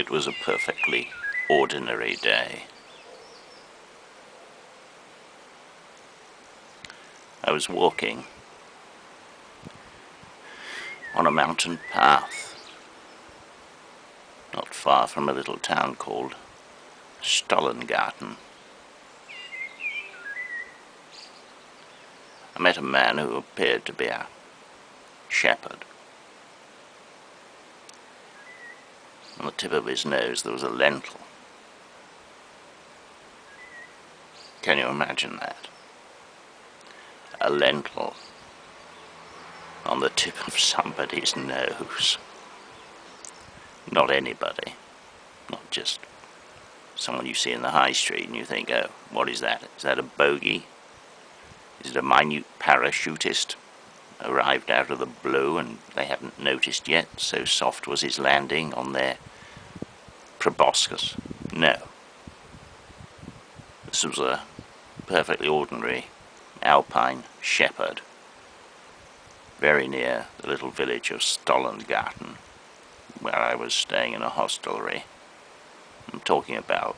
It was a perfectly ordinary day. I was walking on a mountain path, not far from a little town called Stollengarten. I met a man who appeared to be a shepherd. On the tip of his nose there was a lentil. Can you imagine that? A lentil on the tip of somebody's nose. Not anybody. Not just someone you see in the high street and you think, oh, what is that? Is that a bogey? Is it a minute parachutist? Arrived out of the blue and they haven't noticed yet, so soft was his landing on their proboscis. No. This was a perfectly ordinary alpine shepherd, very near the little village of Stollengarten, where I was staying in a hostelry. I'm talking about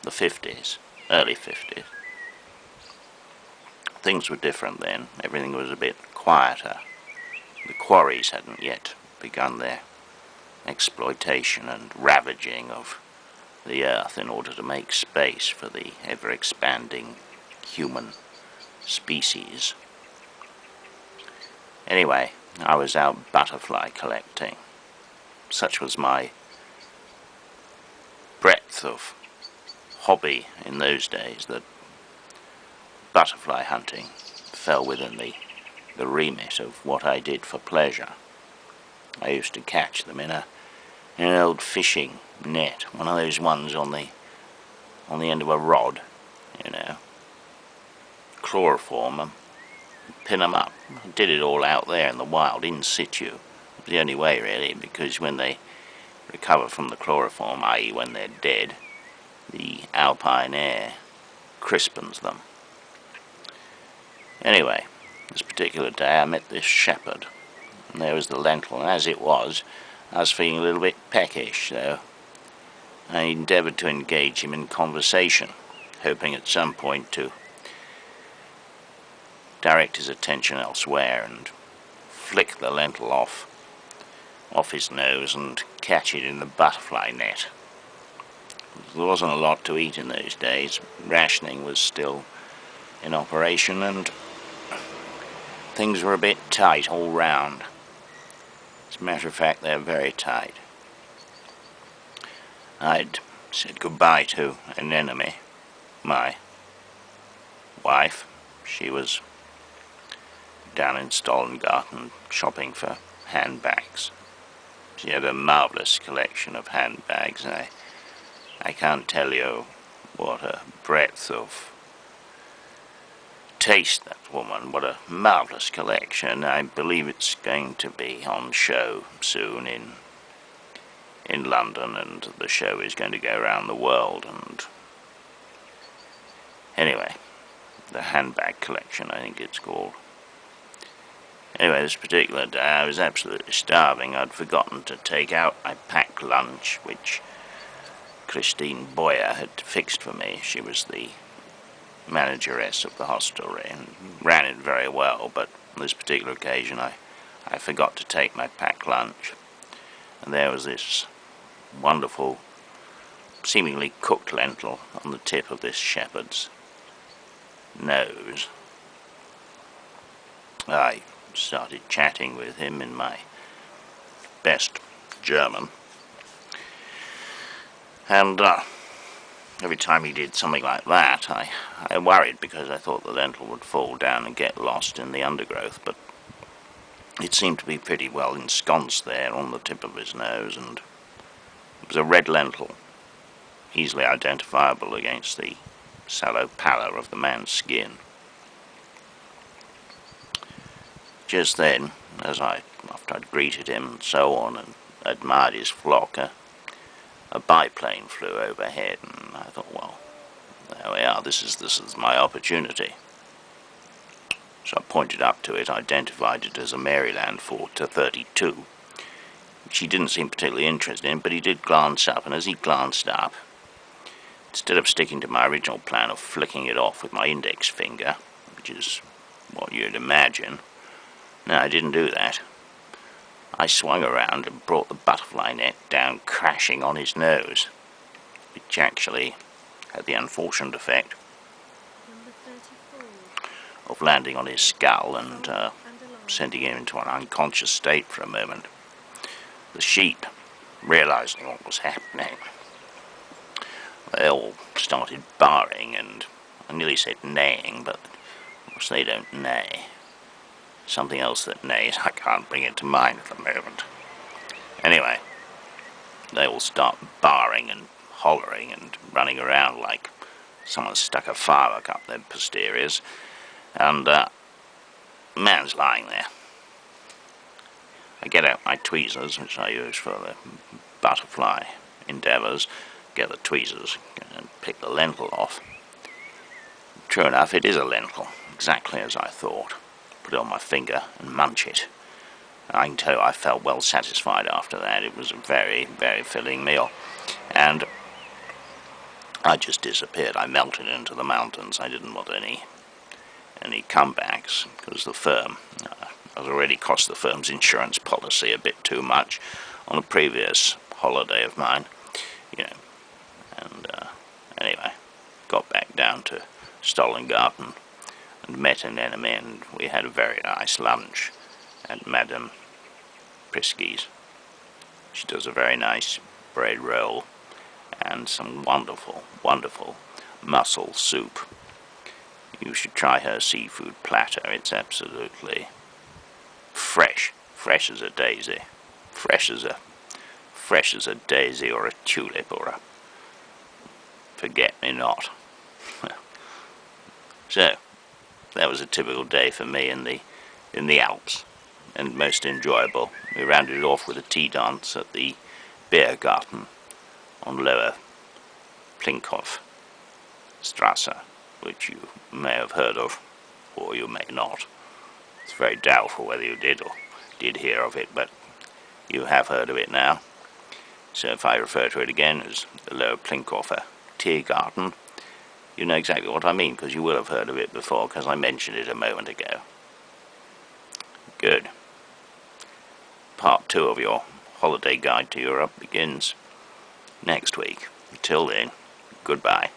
the 50s, early 50s. Things were different then. Everything was a bit quieter. The quarries hadn't yet begun their exploitation and ravaging of the earth in order to make space for the ever-expanding human species. Anyway, I was out butterfly collecting. Such was my breadth of hobby in those days that butterfly hunting fell within the remit of what I did for pleasure. I used to catch them in an old fishing net, one of those ones on the end of a rod, you know, chloroform them, pin them up. I did it all out there in the wild, in situ. It was the only way really, because when they recover from the chloroform, i.e. when they're dead, the alpine air crispens them. Anyway, this particular day I met this shepherd, and there was the lentil, and as it was, I was feeling a little bit peckish, so I endeavoured to engage him in conversation, hoping at some point to direct his attention elsewhere and flick the lentil off his nose and catch it in the butterfly net. There wasn't a lot to eat in those days. Rationing was still in operation and things were a bit tight all round. As a matter of fact, they're very tight. I'd said goodbye to an enemy, my wife. She was down in Stollengarten shopping for handbags. She had a marvellous collection of handbags. I can't tell you what a breadth of taste that woman, what a marvellous collection. I believe it's going to be on show soon in London, and the show is going to go around the world. And anyway, the handbag collection, I think it's called. Anyway, this particular day I was absolutely starving. I'd forgotten to take out my packed lunch, which Christine Boyer had fixed for me. She was the manageress of the hostelry and ran it very well, but on this particular occasion I forgot to take my packed lunch, and there was this wonderful, seemingly cooked lentil on the tip of this shepherd's nose. I started chatting with him in my best German, and every time he did something like that, I worried, because I thought the lentil would fall down and get lost in the undergrowth, but it seemed to be pretty well ensconced there on the tip of his nose, and it was a red lentil, easily identifiable against the sallow pallor of the man's skin. Just then, after I'd greeted him and so on and admired his flock, a biplane flew overhead, and I thought, well, there we are, this is my opportunity. So I pointed up to it, identified it as a Maryland 4-32, which he didn't seem particularly interested in, but he did glance up, and as he glanced up, instead of sticking to my original plan of flicking it off with my index finger, which is what you'd imagine, no, I didn't do that. I swung around and brought the butterfly net down crashing on his nose, which actually had the unfortunate effect of landing on his skull and sending him into an unconscious state for a moment. The sheep, realizing what was happening, they all started barring, and I nearly said neighing, but of course they don't neigh. Something else that neighs, I can't bring it to mind at the moment. Anyway, they all start barring and hollering and running around like someone stuck a firework up their posteriors, and man's lying there. I get out my tweezers, which I use for the butterfly endeavours, get the tweezers and pick the lentil off. True enough, it is a lentil, exactly as I thought. Put it on my finger and munch it. I can tell you I felt well satisfied after that. It was a very, very filling meal. And I just disappeared. I melted into the mountains. I didn't want any comebacks, because the firm, I'd already cost the firm's insurance policy a bit too much on a previous holiday of mine, you know. And anyway, got back down to Stollengarten and met an enemy, and we had a very nice lunch at Madame Prisky's. She does a very nice bread roll and some wonderful, wonderful mussel soup. You should try her seafood platter. It's absolutely fresh as a daisy, fresh as a daisy or a tulip or a forget-me-not. So that was a typical day for me in the Alps, and most enjoyable. We rounded it off with a tea dance at the Biergarten on Lower Plinkhoff Strasse, which you may have heard of, or you may not. It's very doubtful whether you did or did hear of it, but you have heard of it now. So if I refer to it again as the Lower Plinkhoff Tiergarten, you know exactly what I mean, because you will have heard of it before, because I mentioned it a moment ago. Good. Part 2 of your holiday guide to Europe begins next week. Until then, goodbye.